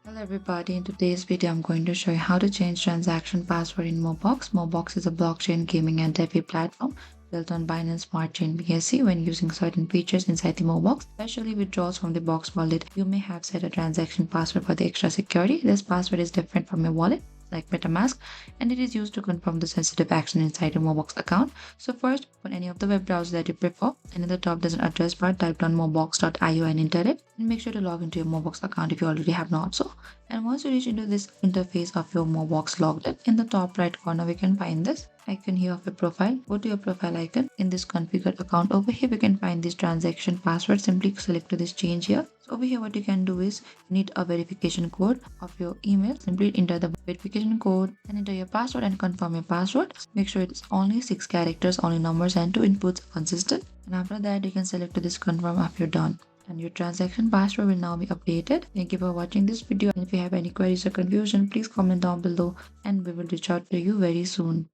Hello everybody, in today's video I'm going to show you how to change transaction password in Mobox. Mobox is a blockchain gaming and DeFi platform built on Binance Smart Chain BSC. When using certain features inside the Mobox, especially withdrawals from the Box wallet, you may have set a transaction password for the extra security. This password is different from your wallet like MetaMask, and it is used to confirm the sensitive action inside your Mobox account. So first, open any of the web browsers that you prefer, and in the top there's an address bar. Type down mobox.io and enter it, and make sure to log into your Mobox account if you already have not so. And once you reach into this interface of your Mobox logged in the top right corner, we can find this icon here of your profile. Go to your profile icon. In this configured account over here, we can find this transaction password. Simply select to this change here. So over here, what you can do is you need a verification code of your email. Simply enter the verification code and enter your password and confirm your password. Make sure it's only 6 characters, only numbers and 2 inputs are consistent. And after that, you can select to this confirm after you're done, and your transaction password will now be updated. Thank you for watching this video, and if you have any queries or confusion, please comment down below and we will reach out to you very soon.